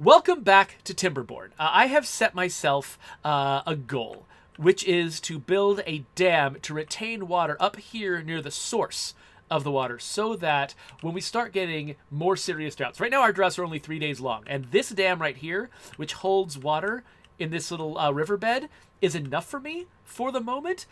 Welcome back to Timberborn. I have set myself a goal, which is to build a dam to retain water up here near the source of the water so that when we start getting more serious droughts. Right now our droughts are only 3 days long, and this dam right here, which holds water in this little riverbed, is enough for me for the moment.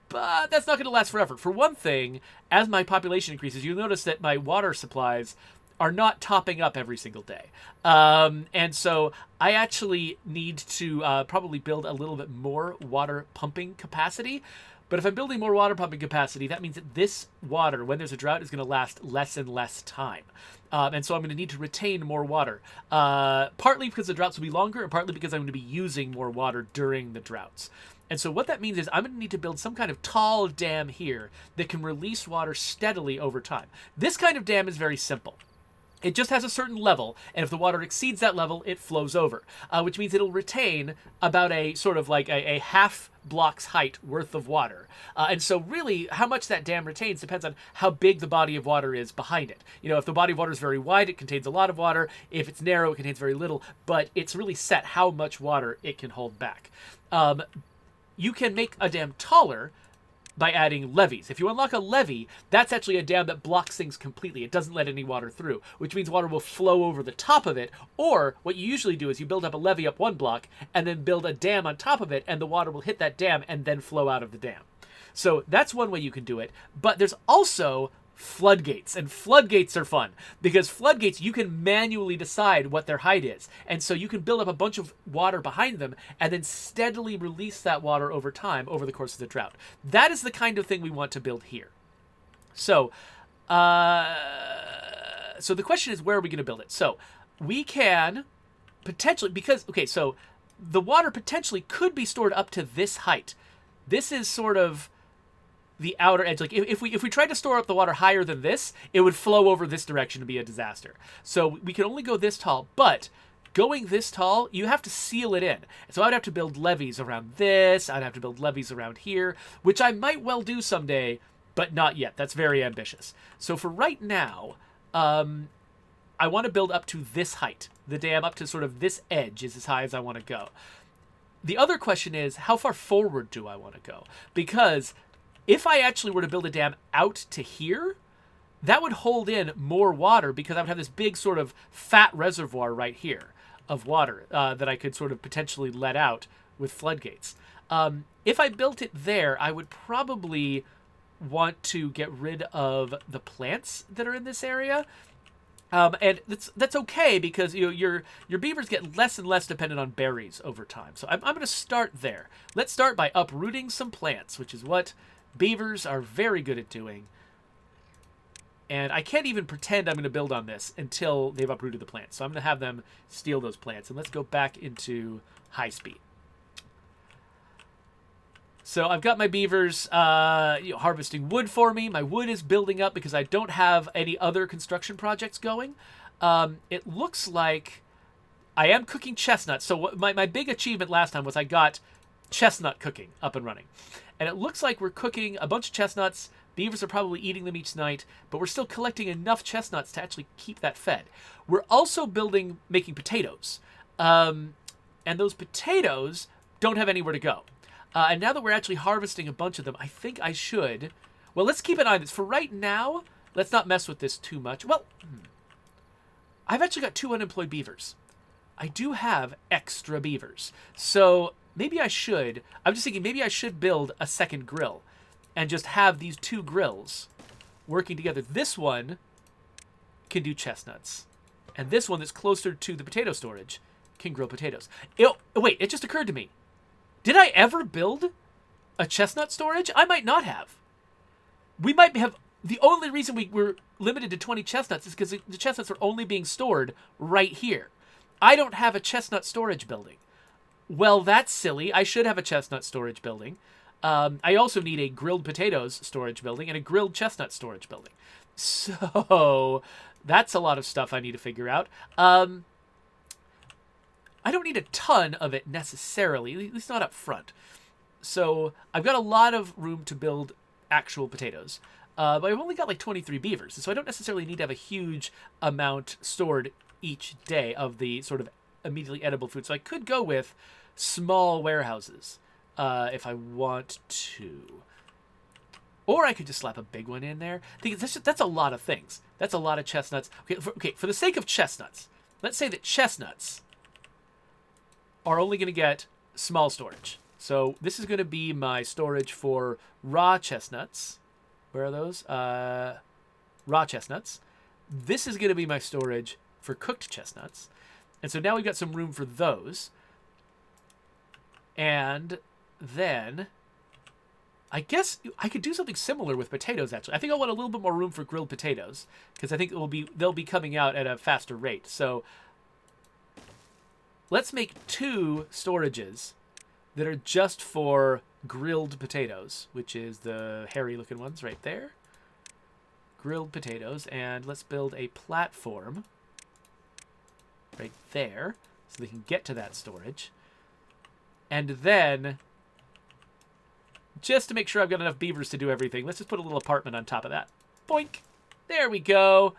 But that's not going to last forever. For one thing, as my population increases, you'll notice that my water supplies are not topping up every single day. And so I actually need to probably build a little bit more water pumping capacity. But if I'm building more water pumping capacity, that means that this water, when there's a drought, is going to last less and less time. And so I'm going to need to retain more water, partly because the droughts will be longer, and partly because I'm going to be using more water during the droughts. And so what that means is I'm going to need to build some kind of tall dam here that can release water steadily over time. This kind of dam is very simple. It just has a certain level, and if the water exceeds that level, it flows over, which means it'll retain about a sort of like a half block's height worth of water. And so really, how much that dam retains depends on how big the body of water is behind it. You know, if the body of water is very wide, it contains a lot of water. If it's narrow, it contains very little, but it's really set how much water it can hold back. You can make a dam taller by adding levees. If you unlock a levee, that's actually a dam that blocks things completely. It doesn't let any water through, which means water will flow over the top of it. Or what you usually do is you build up a levee up one block and then build a dam on top of it, and the water will hit that dam and then flow out of the dam. So that's one way you can do it. But there's also floodgates, and floodgates are fun because floodgates, you can manually decide what their height is, and so you can build up a bunch of water behind them and then steadily release that water over time over the course of the drought. That is the kind of thing we want to build here. So so the question is, where are we going to build it? So we can potentially, because so the water potentially could be stored up to this height. This is sort of the outer edge. Like if we tried to store up the water higher than this, it would flow over this direction and be a disaster. So we can only go this tall, but going this tall, you have to seal it in. So I'd have to build levees around this. I'd have to build levees around here, which I might well do someday, but not yet. That's very ambitious. So for right now, I want to build up to this height. The dam up to sort of this edge is as high as I want to go. The other question is, how far forward do I want to go? Because if I actually were to build a dam out to here, that would hold in more water because I would have this big sort of fat reservoir right here of water that I could sort of potentially let out with floodgates. If I built it there, I would probably want to get rid of the plants that are in this area. And that's okay because your beavers get less and less dependent on berries over time. So I'm going to start there. Let's start by uprooting some plants, which is what beavers are very good at doing. And I can't even pretend I'm going to build on this until they've uprooted the plants. So I'm going to have them steal those plants. And let's go back into high speed. So I've got my beavers harvesting wood for me. My wood is building up because I don't have any other construction projects going. It looks like I am cooking chestnuts. So my big achievement last time was I got chestnut cooking up and running. And it looks like we're cooking a bunch of chestnuts. Beavers are probably eating them each night, but we're still collecting enough chestnuts to actually keep that fed. We're also making potatoes. And those potatoes don't have anywhere to go. And now that we're actually harvesting a bunch of them, I think I should. Well, let's keep an eye on this. For right now, let's not mess with this too much. Well, I've actually got 2 unemployed beavers. I do have extra beavers. So maybe I should. I'm just thinking maybe I should build a second grill and just have these 2 grills working together. This one can do chestnuts. And this one that's closer to the potato storage can grill potatoes. Wait, it just occurred to me. Did I ever build a chestnut storage? I might not have. We might have. The only reason we were limited to 20 chestnuts is because the chestnuts are only being stored right here. I don't have a chestnut storage building. Well, that's silly. I should have a chestnut storage building. I also need a grilled potatoes storage building and a grilled chestnut storage building. So that's a lot of stuff I need to figure out. I don't need a ton of it necessarily, at least not up front. So I've got a lot of room to build actual potatoes. But I've only got like 23 beavers, so I don't necessarily need to have a huge amount stored each day of the sort of immediately edible food. So I could go with small warehouses if I want to. Or I could just slap a big one in there. That's a lot of things. That's a lot of chestnuts. Okay, for the sake of chestnuts, let's say that chestnuts are only going to get small storage. So this is going to be my storage for raw chestnuts. Where are those? Raw chestnuts. This is going to be my storage for cooked chestnuts. And so now we've got some room for those. And then I guess I could do something similar with potatoes, actually. I think I want a little bit more room for grilled potatoes because I think they'll be coming out at a faster rate. So let's make 2 storages that are just for grilled potatoes, which is the hairy-looking ones right there. Grilled potatoes. And let's build a platform right there so they can get to that storage. And then, just to make sure I've got enough beavers to do everything, let's just put a little apartment on top of that. Boink! There we go.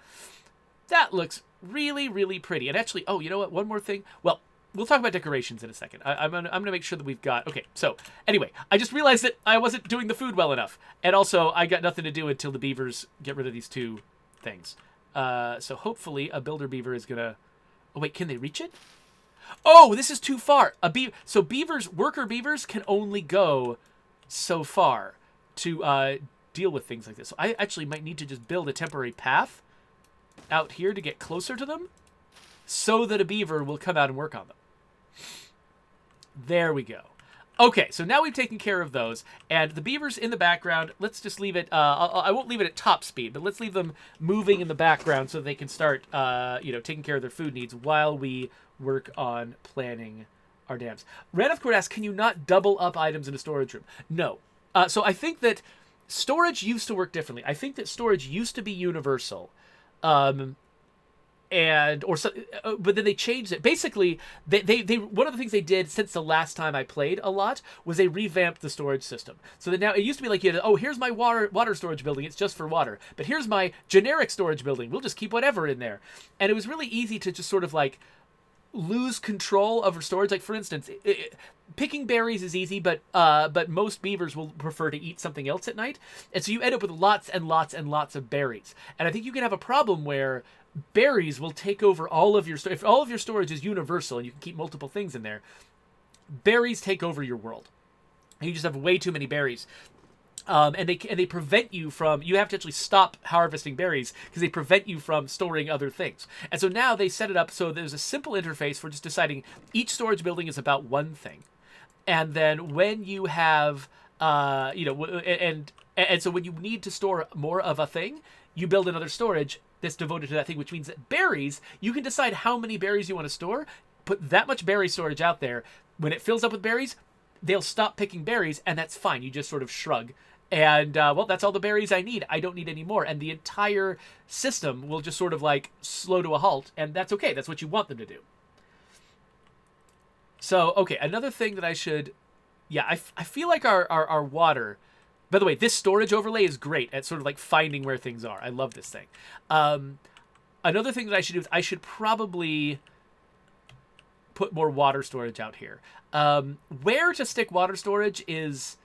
That looks really, really pretty. And actually, oh, you know what? One more thing. Well, we'll talk about decorations in a second. I'm gonna make sure that we've got... Okay, so, anyway, I just realized that I wasn't doing the food well enough. And also, I got nothing to do until the beavers get rid of these 2 things. So hopefully a builder beaver is gonna... Oh, wait, can they reach it? Oh, this is too far. So worker beavers can only go so far to deal with things like this. So I actually might need to just build a temporary path out here to get closer to them so that a beaver will come out and work on them. There we go. Okay, so now we've taken care of those. And the beavers in the background, let's just leave it... I won't leave it at top speed, but let's leave them moving in the background so they can start taking care of their food needs while we work on planning our dams. Raneth Court asks, can you not double up items in a storage room? No. So I think that storage used to work differently. I think that storage used to be universal. But then they changed it. Basically, they one of the things they did since the last time I played a lot was they revamped the storage system. So that now it used to be like, here's my water storage building. It's just for water. But here's my generic storage building. We'll just keep whatever in there. And it was really easy to just sort of like lose control over storage. Like, for instance, picking berries is easy, but most beavers will prefer to eat something else at night. And so you end up with lots and lots and lots of berries. And I think you can have a problem where berries will take over all of your if all of your storage is universal and you can keep multiple things in there, berries take over your world. You just have way too many berries. And they prevent you from... You have to actually stop harvesting berries because they prevent you from storing other things. And so now they set it up so there's a simple interface for just deciding each storage building is about one thing. And then when you have... and so when you need to store more of a thing, you build another storage that's devoted to that thing, which means that berries, you can decide how many berries you want to store, put that much berry storage out there. When it fills up with berries, they'll stop picking berries, and that's fine. You just sort of shrug. And, that's all the berries I need. I don't need any more. And the entire system will just sort of, like, slow to a halt. And that's okay. That's what you want them to do. So, okay, another thing that I should... Yeah, I feel like our water... By the way, this storage overlay is great at sort of, like, finding where things are. I love this thing. Another thing that I should do is I should probably put more water storage out here. Where to stick water storage is...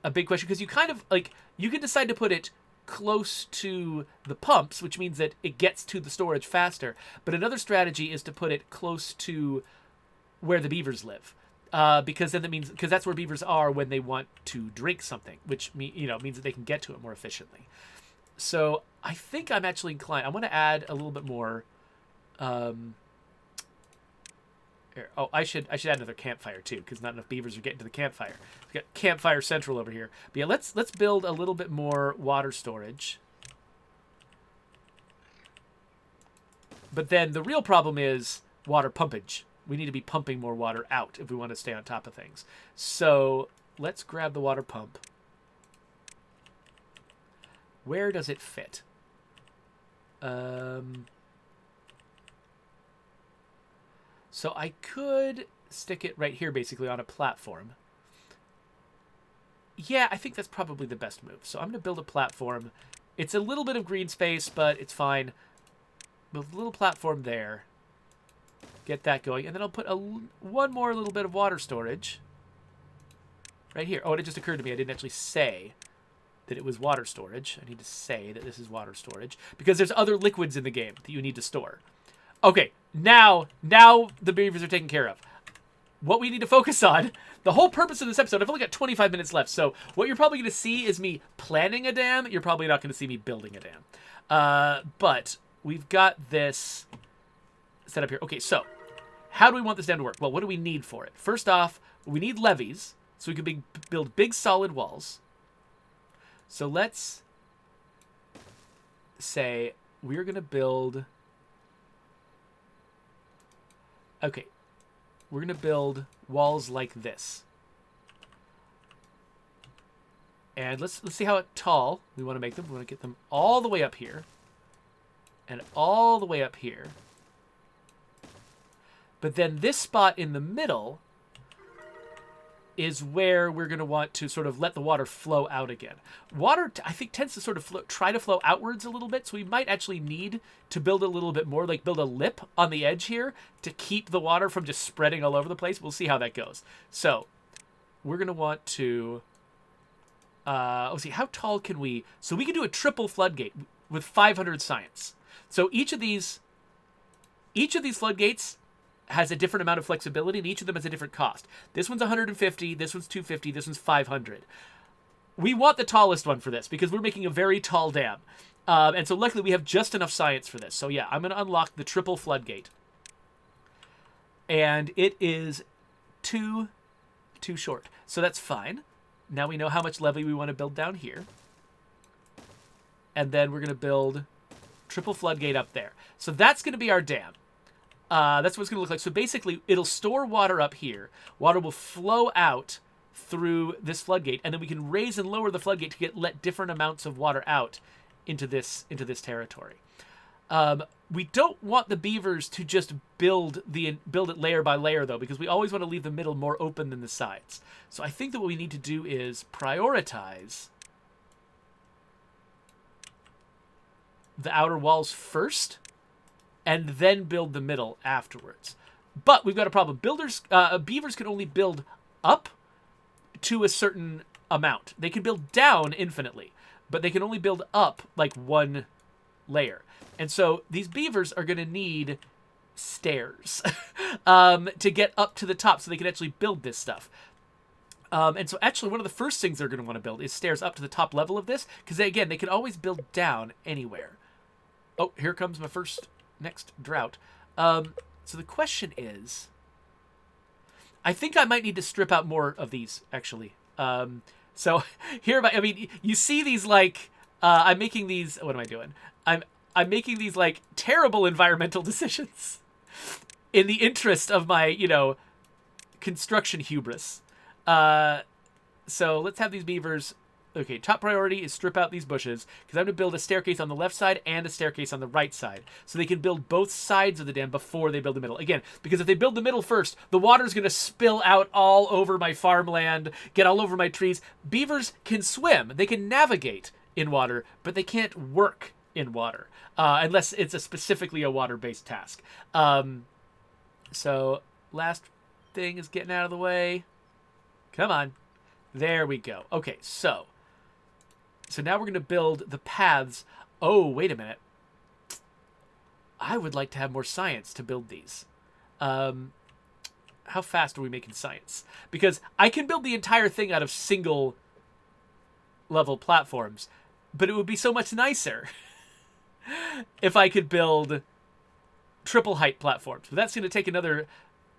a big question, because you kind of like you can decide to put it close to the pumps, which means that it gets to the storage faster. But another strategy is to put it close to where the beavers live, because then because that's where beavers are when they want to drink something, which means that they can get to it more efficiently. So I think I'm actually inclined. I want to add a little bit more. Oh, I should add another campfire too, because not enough beavers are getting to the campfire. We've got Campfire Central over here. But yeah, let's build a little bit more water storage. But then the real problem is water pumpage. We need to be pumping more water out if we want to stay on top of things. So let's grab the water pump. Where does it fit? So I could stick it right here, basically, on a platform. Yeah, I think that's probably the best move. So I'm going to build a platform. It's a little bit of green space, but it's fine. Build a little platform there. Get that going. And then I'll put one more little bit of water storage right here. Oh, and it just occurred to me I didn't actually say that it was water storage. I need to say that this is water storage because there's other liquids in the game that you need to store. Okay, now the beavers are taken care of. What we need to focus on, the whole purpose of this episode, I've only got 25 minutes left, so what you're probably going to see is me planning a dam. You're probably not going to see me building a dam. But we've got this set up here. Okay, so how do we want this dam to work? Well, what do we need for it? First off, we need levees, so we can build big solid walls. So let's say we're going to build... Okay, we're going to build walls like this. And let's see how tall we want to make them. We want to get them all the way up here. And all the way up here. But then this spot in the middle is where we're going to want to sort of let the water flow out again. Water, I think, tends to sort of try to flow outwards a little bit, so we might actually need to build a little bit more, like build a lip on the edge here to keep the water from just spreading all over the place. We'll see how that goes. So we're going to want to... let's see, how tall can we... So we can do a triple floodgate with 500 science. So each of these floodgates has a different amount of flexibility, and each of them has a different cost. This one's 150, this one's 250, this one's 500. We want the tallest one for this because we're making a very tall dam. And so luckily we have just enough science for this. So yeah, I'm going to unlock the triple floodgate. And it is too short. So that's fine. Now we know how much levee we want to build down here. And then we're going to build triple floodgate up there. So that's going to be our dam. That's what it's going to look like. So basically, it'll store water up here. Water will flow out through this floodgate, and then we can raise and lower the floodgate to let different amounts of water out into this territory. We don't want the beavers to just build it layer by layer, though, because we always want to leave the middle more open than the sides. So I think that what we need to do is prioritize the outer walls first, and then build the middle afterwards. But we've got a problem. Beavers can only build up to a certain amount. They can build down infinitely, but they can only build up like one layer. And so these beavers are going to need stairs to get up to the top so they can actually build this stuff. And so actually one of the first things they're going to want to build is stairs up to the top level of this, because again, they can always build down anywhere. Oh, here comes my next drought. So the question is, I think I might need to strip out more of these, actually. So here, I mean, you see these, like, I'm making these, what am I doing? I'm making these, like, terrible environmental decisions in the interest of my, construction hubris. So let's have these beavers. Okay, top priority is strip out these bushes, because I'm going to build a staircase on the left side and a staircase on the right side, so they can build both sides of the dam before they build the middle. Again, because if they build the middle first, the water's going to spill out all over my farmland, get all over my trees. Beavers can swim. They can navigate in water, but they can't work in water, unless it's specifically a water-based task. So, last thing is getting out of the way. Come on. There we go. Okay, so now we're going to build the paths. Oh, wait a minute. I would like to have more science to build these. How fast are we making science? Because I can build the entire thing out of single level platforms, but it would be so much nicer if I could build triple height platforms. But that's going to take another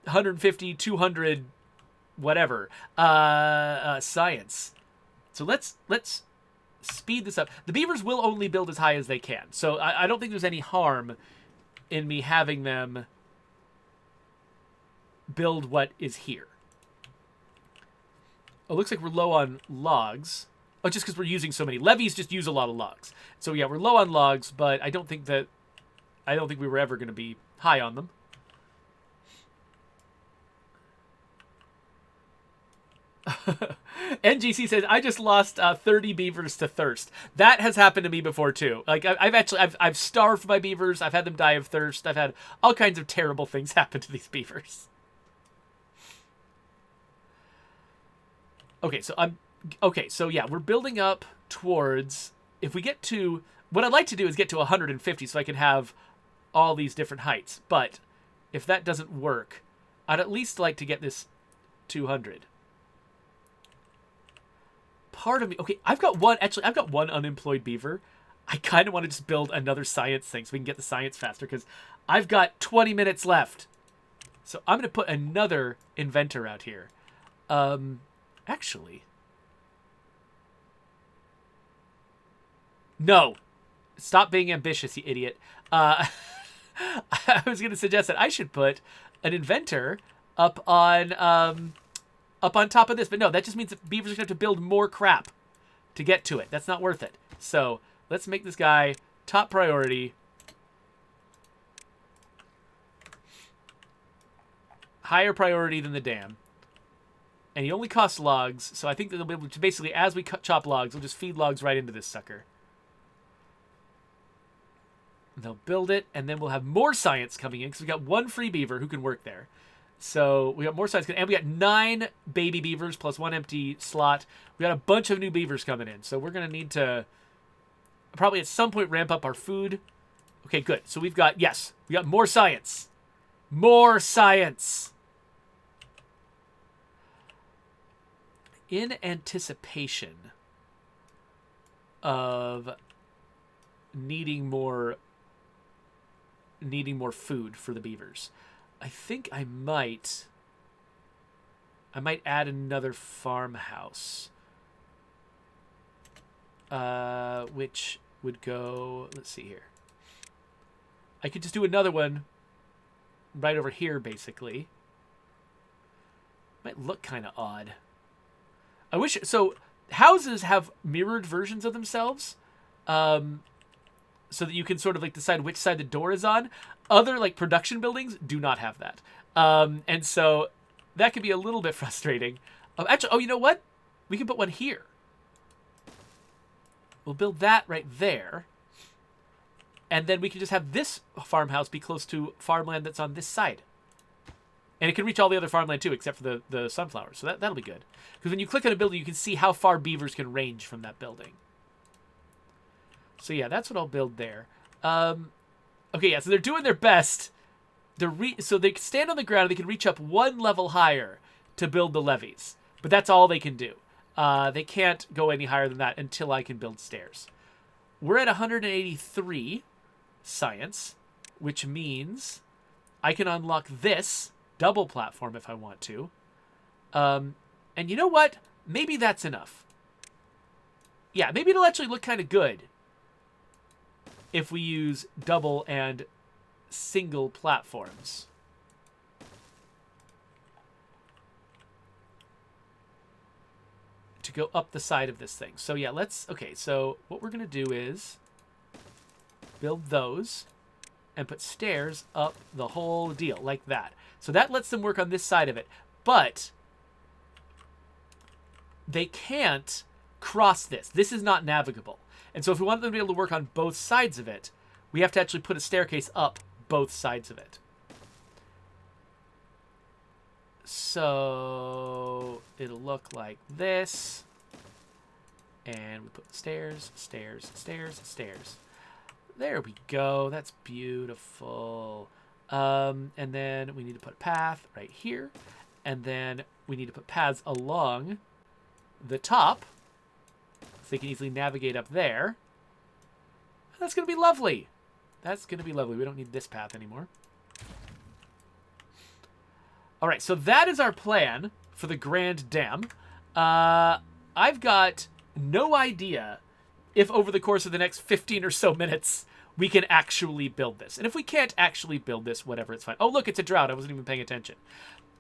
150, 200, whatever, science. So let's speed this up. The beavers will only build as high as they can. So I don't think there's any harm in me having them build what is here. Oh, looks like we're low on logs. Oh, just because we're using so many. Levees just use a lot of logs. So yeah, we're low on logs, but I don't think we were ever going to be high on them. NGC says, I just lost 30 beavers to thirst. That has happened to me before too. Like I've starved my beavers. I've had them die of thirst. I've had all kinds of terrible things happen to these beavers. Okay, so yeah, we're building up towards, if we get to, what I'd like to do is get to 150 so I can have all these different heights. But if that doesn't work, I'd at least like to get this 200. Part of me, okay, I've got one unemployed beaver. I kind of want to just build another science thing so we can get the science faster, because I've got 20 minutes left. So I'm going to put another inventor out here. Actually, no. Stop being ambitious, you idiot. I was going to suggest that I should put an inventor up on top of this. But no, that just means that beavers are going to have to build more crap to get to it. That's not worth it. So let's make this guy top priority. Higher priority than the dam. And he only costs logs, so I think that they'll be able to, basically, as we chop logs, we'll just feed logs right into this sucker. They'll build it, and then we'll have more science coming in, because we got one free beaver who can work there. So we got more science, and we got 9 baby beavers plus 1 empty slot. We got a bunch of new beavers coming in, so we're going to need to probably at some point ramp up our food. Okay, good. So we got more science. More science. In anticipation of needing more food for the beavers, I think I might add another farmhouse, which would go, let's see here. I could just do another one right over here, basically. Might look kind of odd. I wish, so houses have mirrored versions of themselves, so that you can sort of like decide which side the door is on. Other like production buildings do not have that. And so that could be a little bit frustrating. Actually, you know what? We can put one here. We'll build that right there. And then we can just have this farmhouse be close to farmland that's on this side. And it can reach all the other farmland too, except for the sunflowers. So that'll be good. Because when you click on a building, you can see how far beavers can range from that building. So yeah, that's what I'll build there. Okay, yeah, so they're doing their best. So they can stand on the ground, and they can reach up one level higher to build the levees. But that's all they can do. They can't go any higher than that until I can build stairs. We're at 183 science, which means I can unlock this double platform if I want to. And you know what? Maybe that's enough. Yeah, maybe it'll actually look kind of good if we use double and single platforms. To go up the side of this thing. So yeah, okay, so what we're going to do is build those and put stairs up the whole deal, like that. So that lets them work on this side of it. But they can't cross this. This is not navigable. And so if we want them to be able to work on both sides of it, we have to actually put a staircase up both sides of it. So it'll look like this. And we put stairs, stairs, stairs, stairs. There we go. That's beautiful. And then we need to put a path right here. And then we need to put paths along the top, so they can easily navigate up there. That's going to be lovely. That's going to be lovely. We don't need this path anymore. All right, so that is our plan for the Grand Dam. I've got no idea if over the course of the next 15 or so minutes we can actually build this. And if we can't actually build this, whatever, it's fine. Oh, look, it's a drought. I wasn't even paying attention.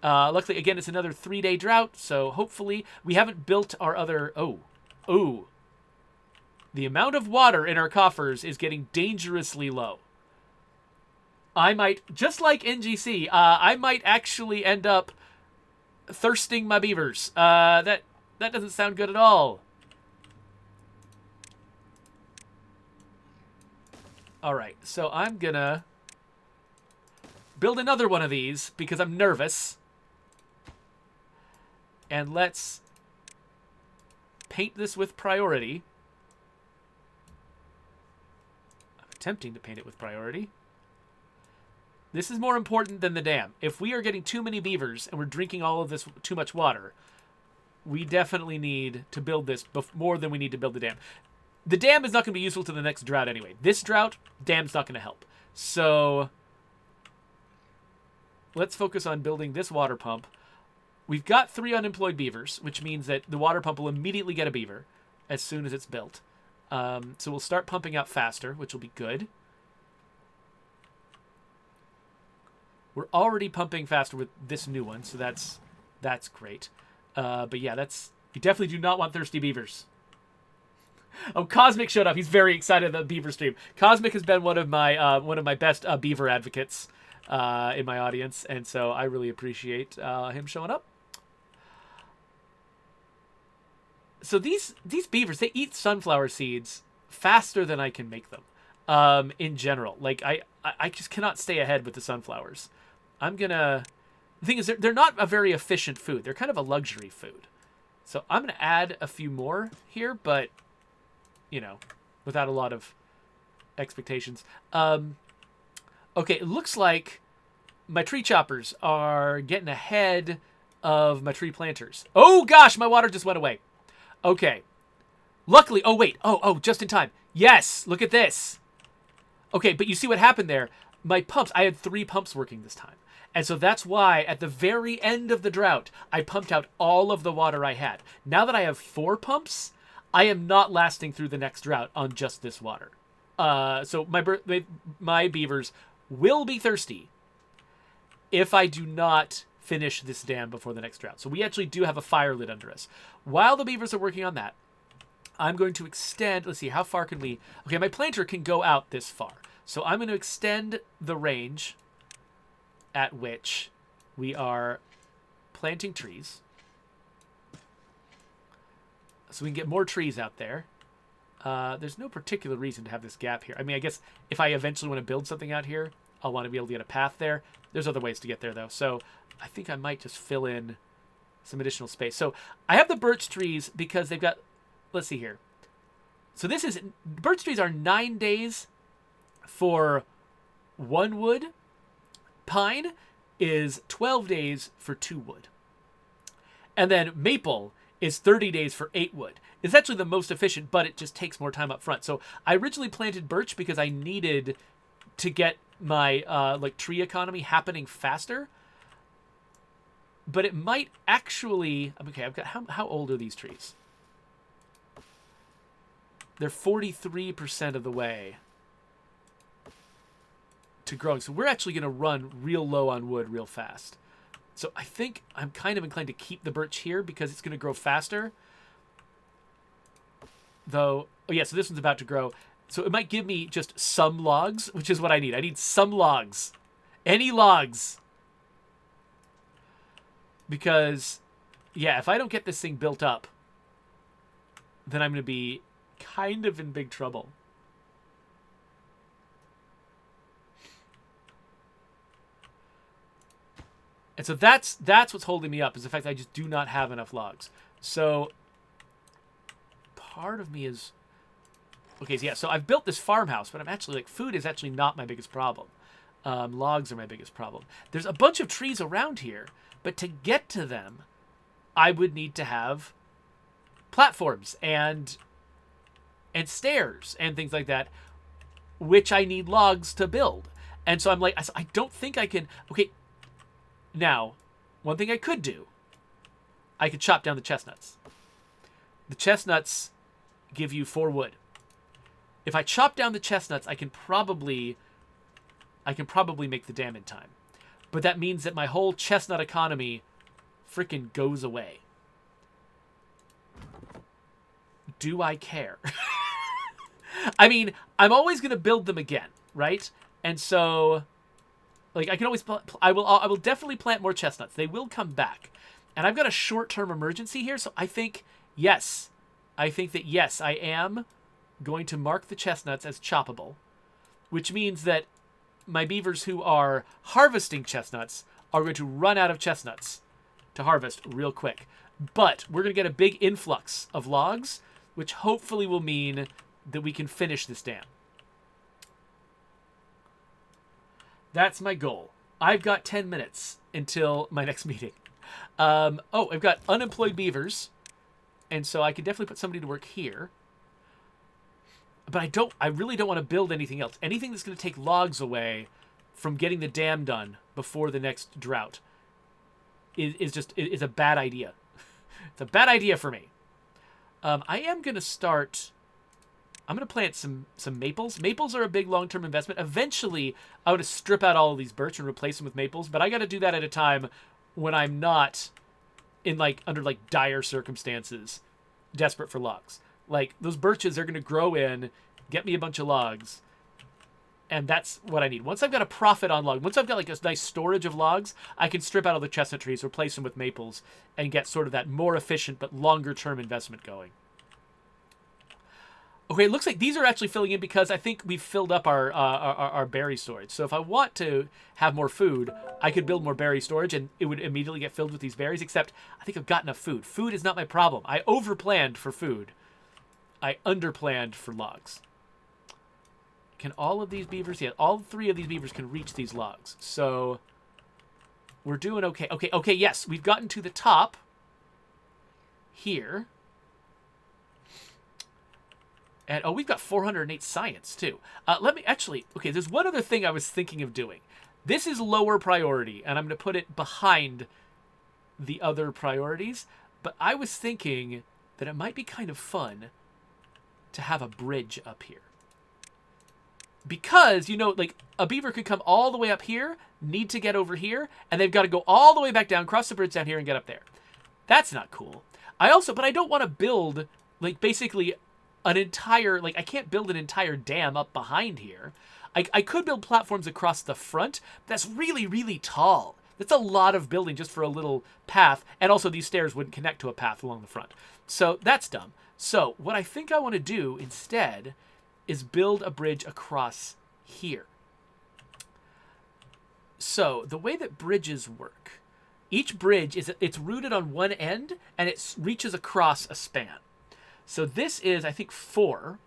Luckily, again, it's another 3-day drought, so hopefully we haven't built our other... Oh. The amount of water in our coffers is getting dangerously low. I might, just like NGC, I might actually end up thirsting my beavers. That That doesn't sound good at all. All right, so I'm gonna build another one of these because I'm nervous. And let's paint this with priority. I'm attempting to paint it with priority. This is more important than the dam. If we are getting too many beavers and we're drinking all of this too much water, we definitely need to build this more than we need to build the dam. The dam is not going to be useful to the next drought anyway. This drought, dam's not going to help. So let's focus on building this water pump. We've got 3 unemployed beavers, which means that the water pump will immediately get a beaver as soon as it's built. So we'll start pumping out faster, which will be good. We're already pumping faster with this new one, so that's great. But yeah, you definitely do not want thirsty beavers. Oh, Cosmic showed up. He's very excited about the beaver stream. Cosmic has been one of my best beaver advocates in my audience, and so I really appreciate him showing up. So these beavers, they eat sunflower seeds faster than I can make them. In general, like I just cannot stay ahead with the sunflowers. The thing is, they're not a very efficient food. They're kind of a luxury food. So I'm gonna add a few more here, but you know, without a lot of expectations. Okay, it looks like my tree choppers are getting ahead of my tree planters. Oh gosh, my water just went away. Okay. Luckily, oh wait, oh, just in time. Yes, look at this. Okay, but you see what happened there? My pumps, I had 3 pumps working this time. And so that's why at the very end of the drought, I pumped out all of the water I had. Now that I have 4 pumps, I am not lasting through the next drought on just this water. So my beavers will be thirsty if I do not finish this dam before the next drought. So we actually do have a fire lit under us. While the beavers are working on that, I'm going to extend, let's see, how far can we... Okay, my planter can go out this far. So I'm going to extend the range at which we are planting trees. So we can get more trees out there. There's no particular reason to have this gap here. I mean, I guess if I eventually want to build something out here, I'll want to be able to get a path there. There's other ways to get there, though. So I think I might just fill in some additional space. So I have the birch trees because they've got... Let's see here. So this is... Birch trees are 9 days for 1 wood. Pine is 12 days for 2 wood. And then maple is 30 days for 8 wood. It's actually the most efficient, but it just takes more time up front. So I originally planted birch because I needed to get my tree economy happening faster. But it might actually... Okay, I've got... How old are these trees? They're 43% of the way to growing. So we're actually going to run real low on wood real fast. So I think I'm kind of inclined to keep the birch here because it's going to grow faster. Though, oh yeah, so this one's about to grow. So it might give me just some logs, which is what I need. I need some logs. Any logs. Because, yeah, if I don't get this thing built up, then I'm going to be kind of in big trouble. And so that's what's holding me up, is the fact that I just do not have enough logs. So part of me is... Okay, so yeah, so I've built this farmhouse, but I'm actually, like, food is actually not my biggest problem. Logs are my biggest problem. There's a bunch of trees around here, but to get to them, I would need to have platforms and stairs and things like that, which I need logs to build. And so I'm like, I don't think I can... Okay, now, one thing I could do, I could chop down the chestnuts. The chestnuts give you 4 wood. If I chop down the chestnuts, I can probably make the dam in time. But that means that my whole chestnut economy freaking goes away. Do I care? I mean, I'm always going to build them again, right? And so, like, I can always... I will definitely plant more chestnuts. They will come back. And I've got a short-term emergency here, so I think, yes. I think that, yes, I am going to mark the chestnuts as choppable, which means that my beavers who are harvesting chestnuts are going to run out of chestnuts to harvest real quick. But we're going to get a big influx of logs, which hopefully will mean that we can finish this dam. That's my goal. I've got 10 minutes until my next meeting. Oh, I've got unemployed beavers, and so I could definitely put somebody to work here. But I really don't want to build anything else. Anything that's going to take logs away from getting the dam done before the next drought is a bad idea. It's a bad idea for me. I am going to start... I'm going to plant some maples. Maples are a big long-term investment. Eventually, I want to strip out all of these birch and replace them with maples, but I got to do that at a time when I'm not in under dire circumstances, desperate for logs. Like, those birches are going to grow in, get me a bunch of logs, and that's what I need. Once I've got a profit on logs, once I've got a nice storage of logs, I can strip out all the chestnut trees, replace them with maples, and get sort of that more efficient but longer-term investment going. Okay, it looks like these are actually filling in because I think we've filled up our berry storage. So if I want to have more food, I could build more berry storage and it would immediately get filled with these berries, except I think I've got enough food. Food is not my problem. I overplanned for food. I underplanned for logs. Can all of these beavers... Yeah, all 3 of these beavers can reach these logs. So we're doing okay. Okay, yes, we've gotten to the top here. And, oh, we've got 408 science, too. Let me, actually, okay, there's one other thing I was thinking of doing. This is lower priority, and I'm going to put it behind the other priorities. But I was thinking that it might be kind of fun to have a bridge up here. Because, a beaver could come all the way up here, need to get over here, and they've got to go all the way back down, cross the bridge down here, and get up there. That's not cool. But I don't want to build, basically... an entire, I can't build an entire dam up behind here. I could build platforms across the front, but that's really, really tall. That's a lot of building just for a little path, and also these stairs wouldn't connect to a path along the front. So that's dumb. So what I think I want to do instead is build a bridge across here. So the way that bridges work, each bridge it's rooted on one end, and it reaches across a span. So this is, I think, 4.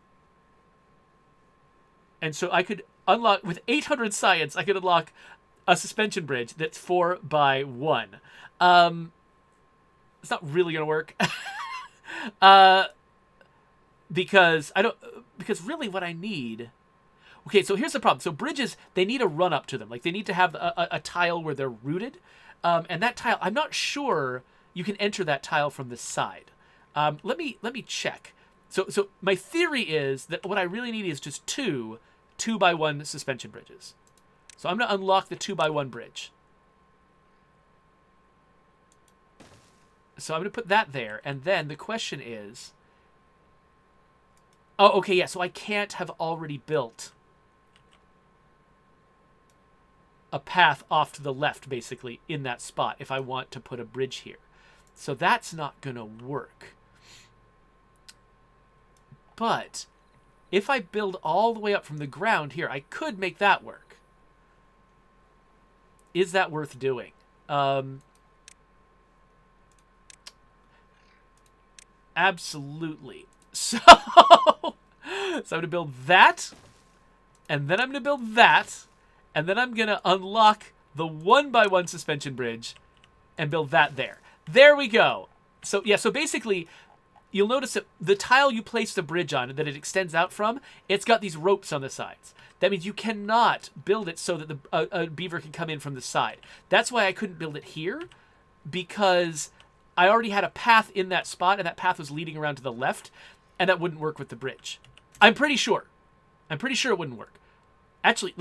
And so I could unlock, with 800 science, I could unlock a suspension bridge that's 4 by 1. It's not really going to work. Because really what I need... Okay, so here's the problem. So bridges, they need a run up to them. They need to have a tile where they're rooted. And that tile, I'm not sure you can enter that tile from the side. Let me check. So my theory is that what I really need is just 2 2x1 suspension bridges. So I'm going to unlock the 2x1 bridge. So I'm going to put that there. And then the question is... Oh, okay, yeah. So I can't have already built a path off to the left, basically, in that spot if I want to put a bridge here. So that's not going to work. But if I build all the way up from the ground here, I could make that work. Is that worth doing? Absolutely. So I'm going to build that, and then I'm going to build that, and then I'm going to unlock the 1x1 suspension bridge and build that there. There we go. So, yeah, so basically... You'll notice that the tile you place the bridge on, that it extends out from, it's got these ropes on the sides. That means you cannot build it so that a beaver can come in from the side. That's why I couldn't build it here, because I already had a path in that spot, and that path was leading around to the left, and that wouldn't work with the bridge. I'm pretty sure. I'm pretty sure it wouldn't work. Actually,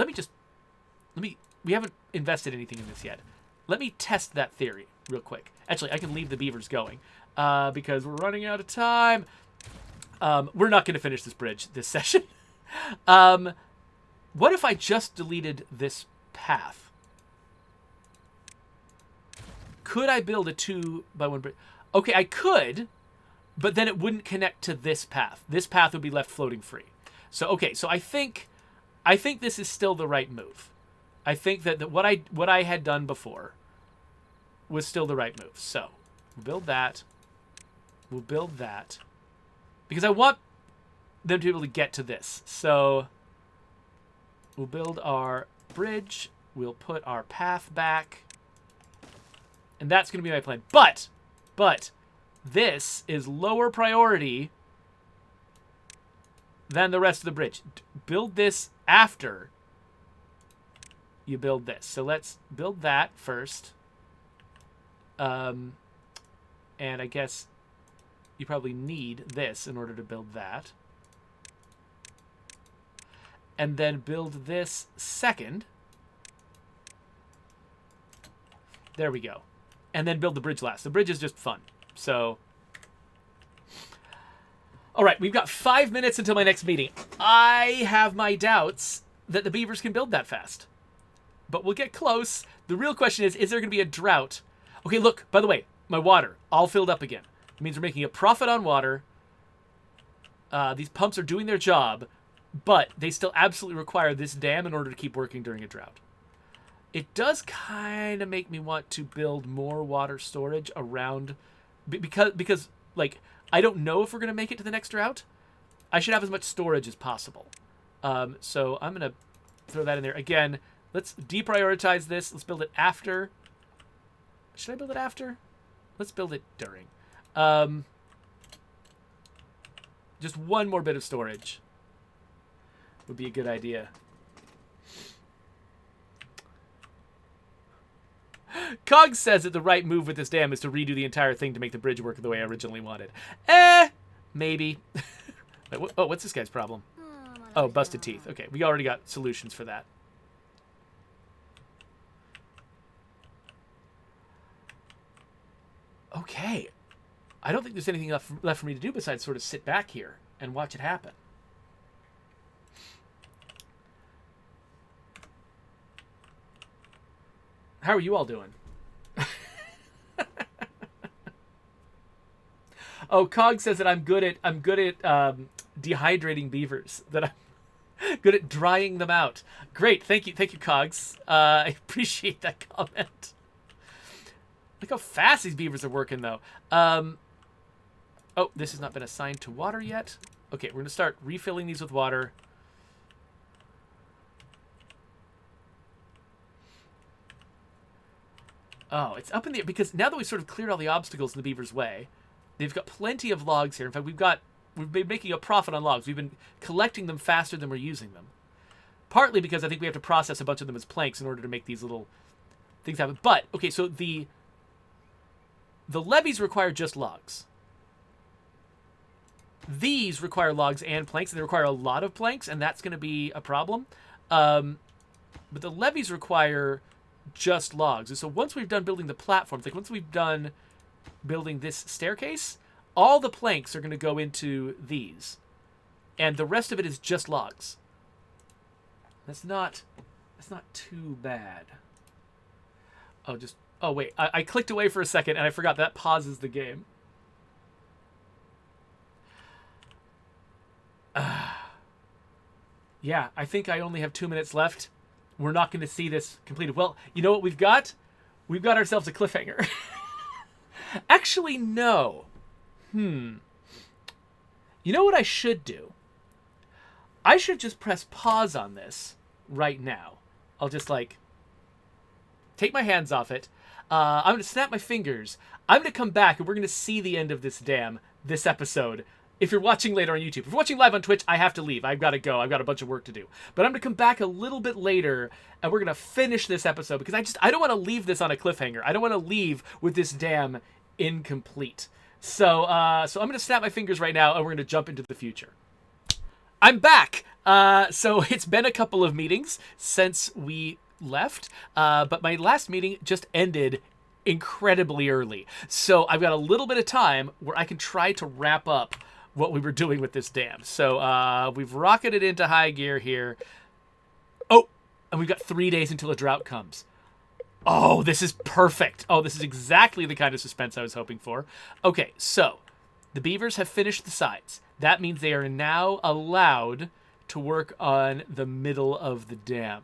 we haven't invested anything in this yet. Let me test that theory real quick. Actually, I can leave the beavers going. Because we're running out of time. We're not going to finish this bridge this session. What if I just deleted this path? Could I build a 2x1 bridge? Okay, I could, but then it wouldn't connect to this path. This path would be left floating free. So, okay, so I think this is still the right move. I think that what I had done before was still the right move. So, we'll build that. We'll build that. Because I want them to be able to get to this. So, we'll build our bridge. We'll put our path back. And that's going to be my plan. But, this is lower priority than the rest of the bridge. Build this after you build this. So let's build that first. And I guess you probably need this in order to build that. And then build this second. There we go. And then build the bridge last. The bridge is just fun. So, all right, we've got 5 minutes until my next meeting. I have my doubts that the beavers can build that fast. But we'll get close. The real question is there going to be a drought? Okay, look, by the way, my water all filled up again. It means we're making a profit on water. These pumps are doing their job, but they still absolutely require this dam in order to keep working during a drought. It does kind of make me want to build more water storage around, because like, I don't know if we're going to make it to the next drought. I should have as much storage as possible. So I'm going to throw that in there. Again, let's deprioritize this. Let's build it after. Should I build it after? Let's build it during. Just one more bit of storage would be a good idea. Cog says that the right move with this dam is to redo the entire thing to make the bridge work the way I originally wanted. Maybe. Wait, oh, what's this guy's problem? Oh, busted teeth. Okay, we already got solutions for that. Okay. I don't think there's anything left for me to do besides sort of sit back here and watch it happen. How are you all doing? Oh, Cog says that I'm good at dehydrating beavers. That I'm good at drying them out. Great, thank you, Cogs. I appreciate that comment. Look how fast these beavers are working, though. Oh, this has not been assigned to water yet. Okay, we're gonna start refilling these with water. Oh, it's up in the air because now that we've sort of cleared all the obstacles in the beaver's way, they've got plenty of logs here. In fact, we've been making a profit on logs. We've been collecting them faster than we're using them. Partly because I think we have to process a bunch of them as planks in order to make these little things happen. But, okay, so the levees require just logs. These require logs and planks, and they require a lot of planks, and that's going to be a problem. But the levees require just logs. And so once we've done building the platforms, like once we've done building this staircase, all the planks are going to go into these. And the rest of it is just logs. That's not too bad. Oh, wait. I clicked away for a second, and I forgot that pauses the game. Yeah, I think I only have 2 minutes left. We're not going to see this completed. Well, you know what we've got? We've got ourselves a cliffhanger. Actually, no. You know what I should do? I should just press pause on this right now. I'll just, like, take my hands off it. I'm going to snap my fingers. I'm going to come back, and we're going to see the end of this dam, this episode. If you're watching later on YouTube. If you're watching live on Twitch, I have to leave. I've got to go. I've got a bunch of work to do. But I'm going to come back a little bit later, and we're going to finish this episode, because I don't want to leave this on a cliffhanger. I don't want to leave with this dam incomplete. So I'm going to snap my fingers right now, and we're going to jump into the future. I'm back! So it's been a couple of meetings since we left, but my last meeting just ended incredibly early. So I've got a little bit of time where I can try to wrap up what we were doing with this dam. So we've rocketed into high gear here. Oh, and we've got 3 days until a drought comes. Oh, this is perfect. Oh, this is exactly the kind of suspense I was hoping for. Okay, so the beavers have finished the sides. That means they are now allowed to work on the middle of the dam.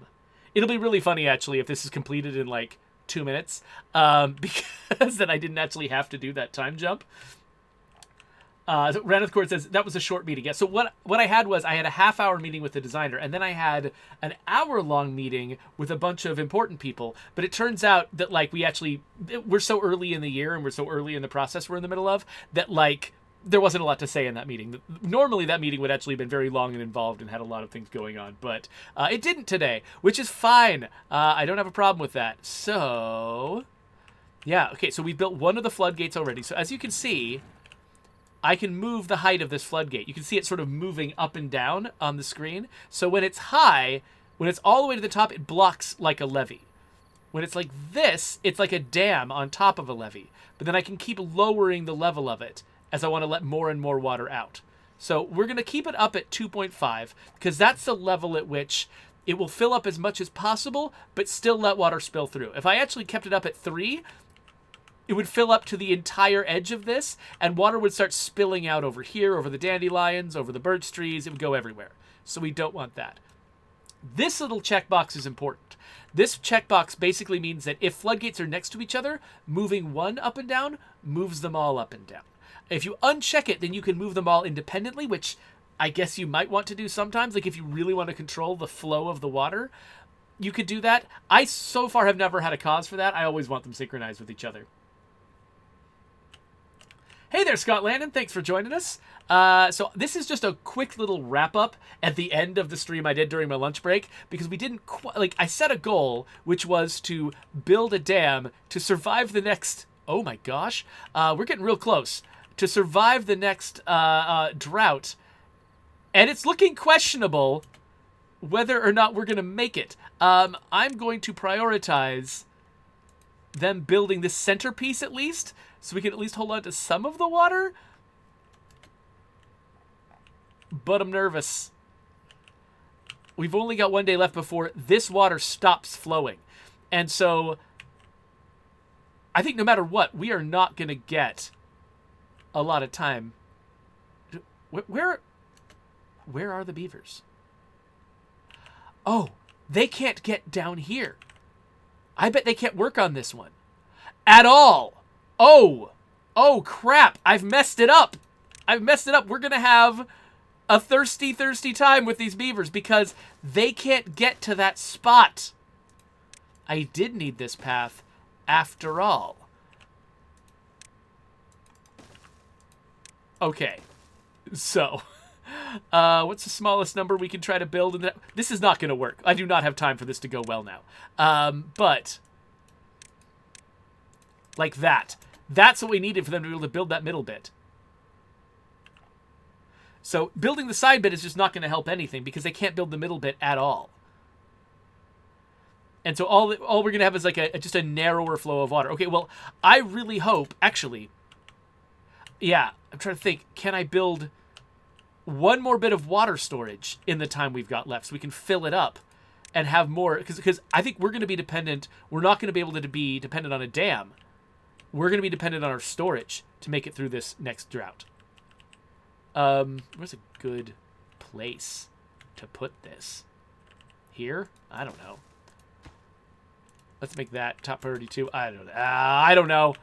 It'll be really funny, actually, if this is completed in like 2 minutes, because then I didn't actually have to do that time jump. So Raneth Court says that was a short meeting. Yeah. So what I had was I had a half-hour meeting with the designer, and then I had an hour-long meeting with a bunch of important people. But it turns out that like we're so early in the year and we're so early in the process we're in the middle of that like there wasn't a lot to say in that meeting. Normally that meeting would actually have been very long and involved and had a lot of things going on, but it didn't today, which is fine. I don't have a problem with that. So yeah, okay. So we built one of the floodgates already. So as you can see, I can move the height of this floodgate. You can see it sort of moving up and down on the screen. So when it's high, when it's all the way to the top, it blocks like a levee. When it's like this, it's like a dam on top of a levee. But then I can keep lowering the level of it as I want to let more and more water out. So we're going to keep it up at 2.5 because that's the level at which it will fill up as much as possible, but still let water spill through. If I actually kept it up at 3, it would fill up to the entire edge of this, and water would start spilling out over here, over the dandelions, over the birch trees. It would go everywhere. So we don't want that. This little checkbox is important. This checkbox basically means that if floodgates are next to each other, moving one up and down moves them all up and down. If you uncheck it, then you can move them all independently, which I guess you might want to do sometimes. Like if you really want to control the flow of the water, you could do that. I so far have never had a cause for that. I always want them synchronized with each other. Hey there, Scott Landon. Thanks for joining us. So this is just a quick little wrap-up at the end of the stream I did during my lunch break, because we didn't I set a goal, which was to build a dam to survive the next... Oh my gosh. We're getting real close. To survive the next drought. And it's looking questionable whether or not we're going to make it. I'm going to prioritize them building this centerpiece at least, so we can at least hold on to some of the water. But I'm nervous. We've only got 1 day left before this water stops flowing. And so I think no matter what, we are not going to get a lot of time. Where are the beavers? Oh, they can't get down here. I bet they can't work on this one at all. Oh crap. I've messed it up. We're going to have a thirsty time with these beavers because they can't get to that spot. I did need this path after all. Okay. So, what's the smallest number we can try to build? This is not going to work. I do not have time for this to go well now. But like that. That's what we needed for them to be able to build that middle bit. So building the side bit is just not going to help anything because they can't build the middle bit at all. And so all we're going to have is like just a narrower flow of water. Okay, well, I really hope, actually, yeah, I'm trying to think, can I build one more bit of water storage in the time we've got left so we can fill it up and have more? Because I think we're going to be dependent. We're not going to be able to be dependent on a dam. We're going to be dependent on our storage to make it through this next drought. Where's a good place to put this? Here? I don't know. Let's make that top priority too. I don't know.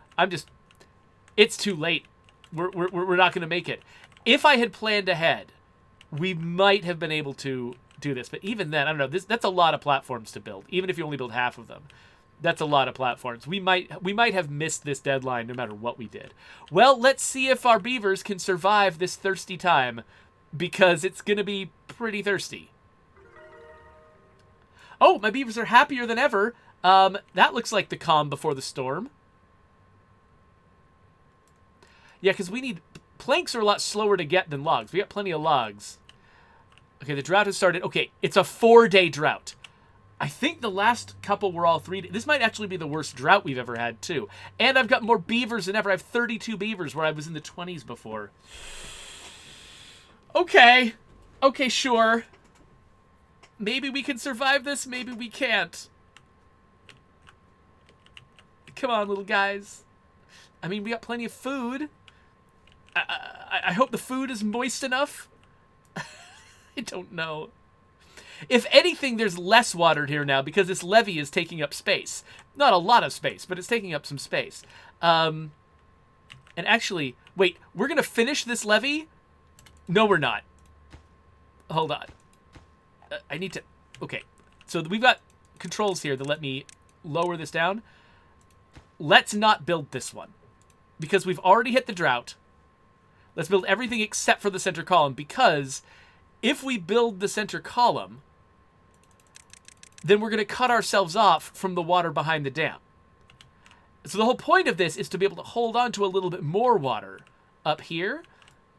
It's too late. We're not going to make it. If I had planned ahead, we might have been able to do this. But even then, I don't know. That's a lot of platforms to build. Even if you only build half of them. That's a lot of platforms. We might have missed this deadline no matter what we did. Well, let's see if our beavers can survive this thirsty time, because it's going to be pretty thirsty. Oh, my beavers are happier than ever. That looks like the calm before the storm. Yeah, because we need... Planks are a lot slower to get than logs. We got plenty of logs. Okay, the drought has started. Okay, it's a 4-day drought. I think the last couple were all 3 days. This might actually be the worst drought we've ever had, too. And I've got more beavers than ever. I have 32 beavers where I was in the 20s before. Okay. Okay, sure. Maybe we can survive this. Maybe we can't. Come on, little guys. I mean, we got plenty of food. I hope the food is moist enough. I don't know. If anything, there's less water here now because this levee is taking up space. Not a lot of space, but it's taking up some space. And actually, wait, we're going to finish this levee? No, we're not. Hold on. I need to... Okay, so we've got controls here that let me lower this down. Let's not build this one because we've already hit the drought. Let's build everything except for the center column, because if we build the center column, then we're going to cut ourselves off from the water behind the dam. So the whole point of this is to be able to hold on to a little bit more water up here.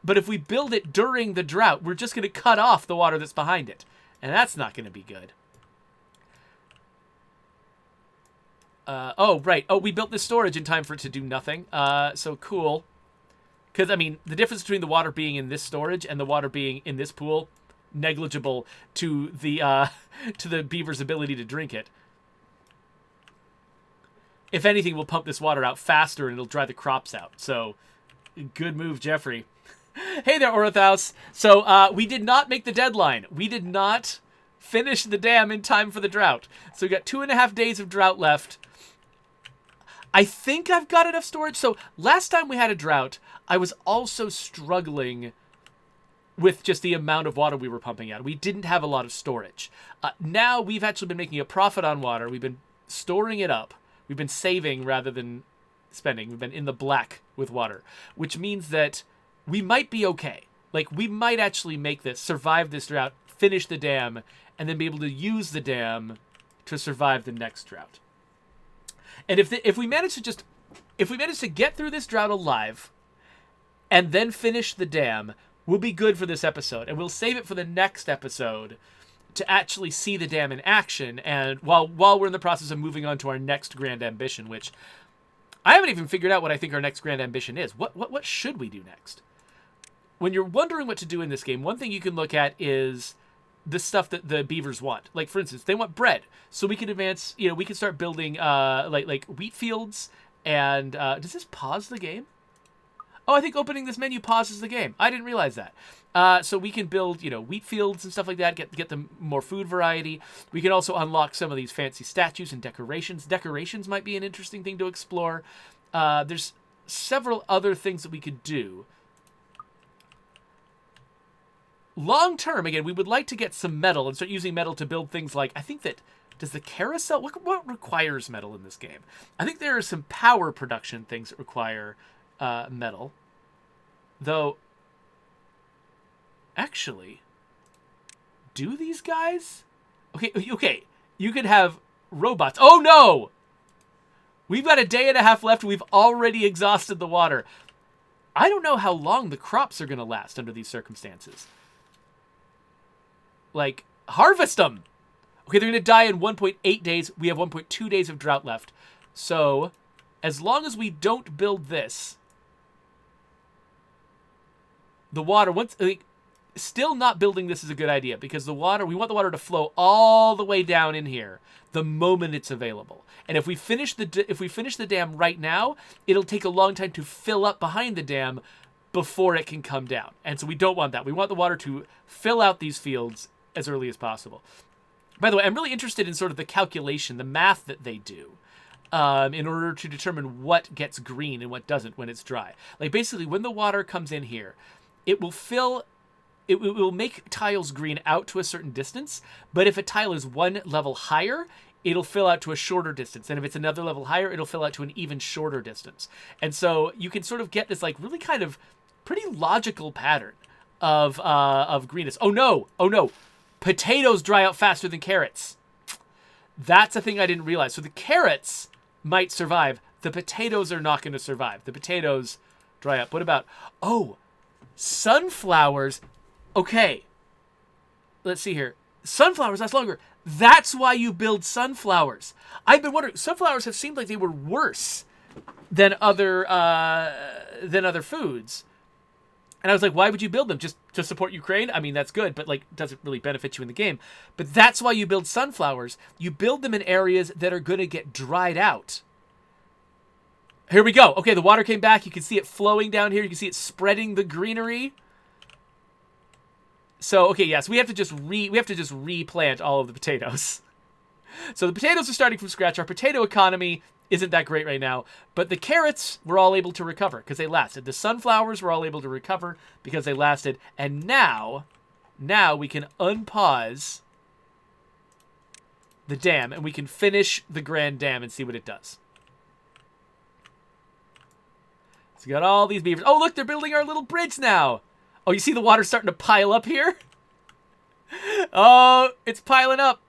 But if we build it during the drought, we're just going to cut off the water that's behind it. And that's not going to be good. Oh, right. Oh, we built this storage in time for it to do nothing. So cool. Because, I mean, the difference between the water being in this storage and the water being in this pool, negligible to the beaver's ability to drink it. If anything, we'll pump this water out faster and it'll dry the crops out. So, good move, Jeffrey. Hey there, Orothaus. So, we did not make the deadline. We did not finish the dam in time for the drought. So, we got 2.5 days of drought left. I think I've got enough storage. So, last time we had a drought, I was also struggling with just the amount of water we were pumping out. We didn't have a lot of storage. Now we've actually been making a profit on water. We've been storing it up. We've been saving rather than spending. We've been in the black with water, which means that we might be okay. Like, we might actually make this, survive this drought, finish the dam, and then be able to use the dam to survive the next drought. And if we manage to get through this drought alive, and then finish the dam, we'll be good for this episode. And we'll save it for the next episode to actually see the dam in action. And while we're in the process of moving on to our next grand ambition, which I haven't even figured out what I think our next grand ambition is. What should we do next? When you're wondering what to do in this game, one thing you can look at is the stuff that the beavers want. Like, for instance, they want bread. So we can advance, we can start building like wheat fields. And does this pause the game? Oh, I think opening this menu pauses the game. I didn't realize that. So we can build, wheat fields and stuff like that, get them more food variety. We can also unlock some of these fancy statues and decorations. Decorations might be an interesting thing to explore. There's several other things that we could do. Long term, again, we would like to get some metal and start using metal to build things like, I think that, does the carousel, what requires metal in this game? I think there are some power production things that require metal. Though, actually, do these guys? Okay, you could have robots. Oh no! We've got a day and a half left. We've already exhausted the water. I don't know how long the crops are going to last under these circumstances. Like, harvest them! Okay, they're going to die in 1.8 days. We have 1.2 days of drought left. So, as long as we don't build this, the water, still not building this is a good idea, because we want the water to flow all the way down in here the moment it's available. And if we finish the dam right now, it'll take a long time to fill up behind the dam before it can come down. And so we don't want that. We want the water to fill out these fields as early as possible. By the way, I'm really interested in sort of the calculation, the math that they do, in order to determine what gets green and what doesn't when it's dry. Like, basically, when the water comes in here, it will make tiles green out to a certain distance, but if a tile is one level higher, it'll fill out to a shorter distance. And if it's another level higher, it'll fill out to an even shorter distance. And so you can sort of get this, like, really kind of pretty logical pattern of greenness. Oh no! Potatoes dry out faster than carrots. That's a thing I didn't realize. So the carrots might survive. The potatoes are not going to survive. The potatoes dry up. What about... Oh, sunflowers. Okay. Let's see here. Sunflowers last longer. That's why you build sunflowers. I've been wondering. Sunflowers have seemed like they were worse than other foods. And I was like, why would you build them? Just to support Ukraine? I mean, that's good, but, like, doesn't really benefit you in the game. But that's why you build sunflowers. You build them in areas that are going to get dried out. Here we go. Okay, the water came back. You can see it flowing down here. You can see it spreading the greenery. So, okay, yes, we have to just replant all of the potatoes. So the potatoes are starting from scratch. Our potato economy isn't that great right now, but the carrots were all able to recover because they lasted. The sunflowers were all able to recover because they lasted. And now we can unpause the dam and we can finish the grand dam and see what it does. So we got all these beavers. Oh, look, they're building our little bridge now. Oh, you see the water starting to pile up here? Oh, it's piling up.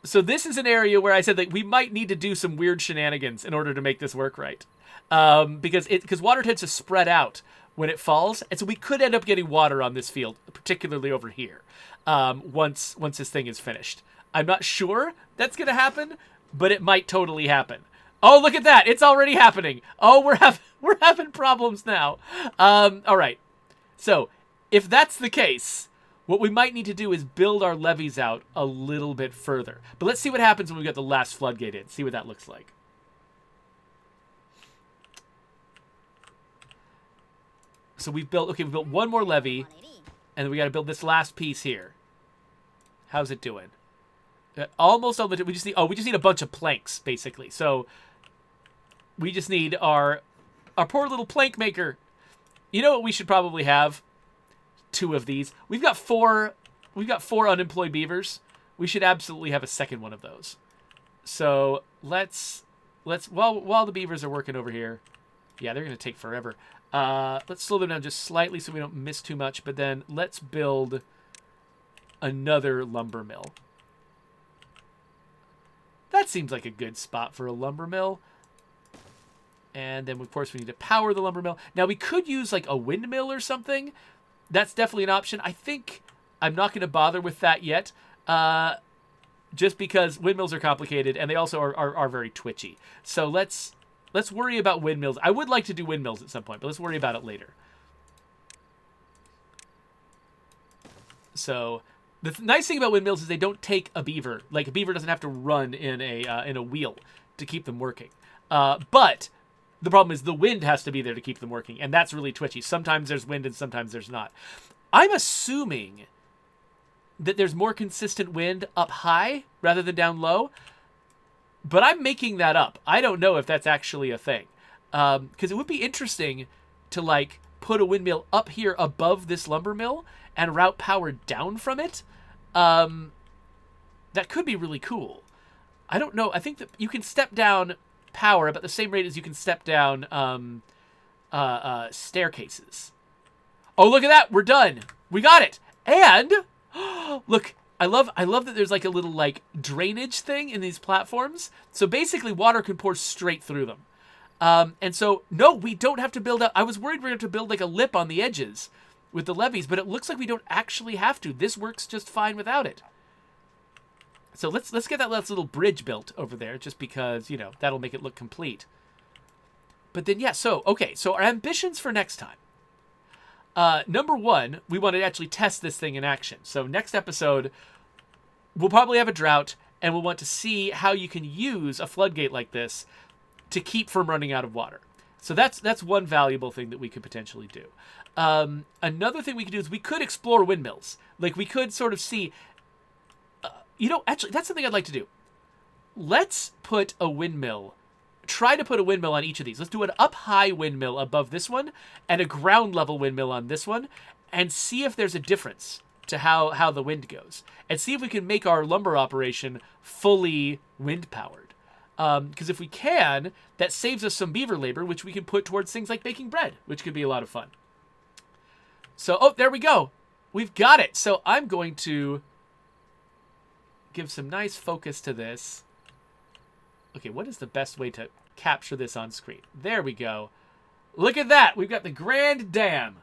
So this is an area where I said that we might need to do some weird shenanigans in order to make this work right. Because water tends to spread out when it falls. And so we could end up getting water on this field, particularly over here, once this thing is finished. I'm not sure that's going to happen, but it might totally happen. Oh, look at that. It's already happening. Oh, we're having problems now. All right. So if that's the case, what we might need to do is build our levees out a little bit further. But let's see what happens when we get the last floodgate in. See what that looks like. So we built one more levee, and then we got to build this last piece here. How's it doing? Almost on the. We just need a bunch of planks basically. So we just need our poor little plank maker. You know what we should probably have? 2 of these. We've got 4 unemployed beavers. We should absolutely have a second one of those. So let's while the beavers are working over here. Yeah, they're going to take forever. Let's slow them down just slightly so we don't miss too much, but then let's build another lumber mill. That seems like a good spot for a lumber mill. And then, of course, we need to power the lumber mill. Now, we could use, like, a windmill or something. That's definitely an option. I think I'm not going to bother with that yet, just because windmills are complicated, and they also are very twitchy. So let's worry about windmills. I would like to do windmills at some point, but let's worry about it later. So the nice thing about windmills is they don't take a beaver. Like, a beaver doesn't have to run in a wheel to keep them working. But the problem is the wind has to be there to keep them working, and that's really twitchy. Sometimes there's wind and sometimes there's not. I'm assuming that there's more consistent wind up high rather than down low, but I'm making that up. I don't know if that's actually a thing. Because it would be interesting to, like, put a windmill up here above this lumber mill and route power down from it. That could be really cool. I don't know. I think that you can step down power about the same rate as you can step down staircases. Oh, look at that. We're done. We got it. And look, I love that there's like a little like drainage thing in these platforms. So basically water can pour straight through them. And so, no, we don't have to build up. I was worried we're going to have to build like a lip on the edges with the levees, but it looks like we don't actually have to. This works just fine without it. So let's get that last little bridge built over there, just because, you know, that'll make it look complete. But then, yeah, so our ambitions for next time. Number 1, we want to actually test this thing in action. So next episode, we'll probably have a drought, and we'll want to see how you can use a floodgate like this to keep from running out of water. So that's one valuable thing that we could potentially do. Another thing we could do is we could explore windmills. Like, we could sort of see... you know, actually, that's something I'd like to do. Let's put a windmill... Try to put a windmill on each of these. Let's do an up-high windmill above this one and a ground-level windmill on this one, and see if there's a difference to how the wind goes. And see if we can make our lumber operation fully wind-powered. Because if we can, that saves us some beaver labor, which we can put towards things like baking bread, which could be a lot of fun. So, oh, there we go. We've got it. So I'm going to give some nice focus to this. Okay, what is the best way to capture this on screen? There we go. Look at that. We've got the Grand Dam.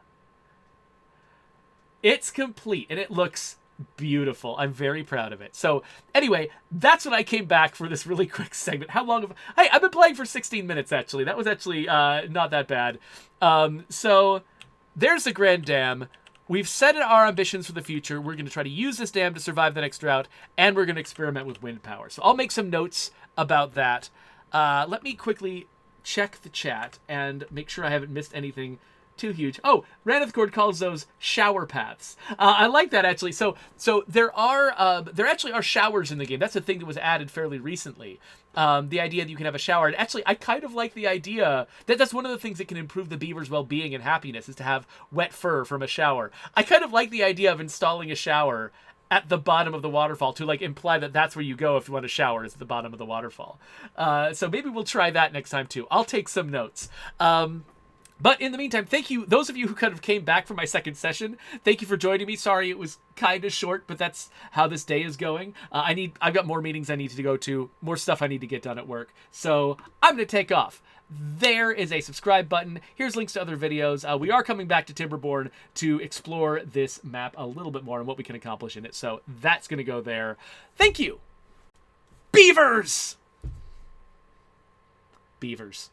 It's complete, and it looks beautiful. I'm very proud of it. So, anyway, that's what I came back for this really quick segment. How long have... Hey, I've been playing for 16 minutes, actually. That was actually not that bad. So, there's the Grand Dam. We've set our ambitions for the future. We're going to try to use this dam to survive the next drought, and we're going to experiment with wind power. So I'll make some notes about that. Let me quickly check the chat and make sure I haven't missed anything too huge. Oh, Ranithcord calls those shower paths. I like that, actually. So there actually are showers in the game. That's a thing that was added fairly recently. The idea that you can have a shower. And actually, I kind of like the idea that's one of the things that can improve the beaver's well-being and happiness is to have wet fur from a shower. I kind of like the idea of installing a shower at the bottom of the waterfall to like imply that that's where you go if you want to shower, is at the bottom of the waterfall. So maybe we'll try that next time too. I'll take some notes. But in the meantime, thank you, those of you who kind of came back from my second session. Thank you for joining me. Sorry it was kind of short, but that's how this day is going. I've got more meetings I need to go to, more stuff I need to get done at work. So I'm going to take off. There is a subscribe button. Here's links to other videos. We are coming back to Timberborn to explore this map a little bit more and what we can accomplish in it. So that's going to go there. Thank you. Beavers! Beavers.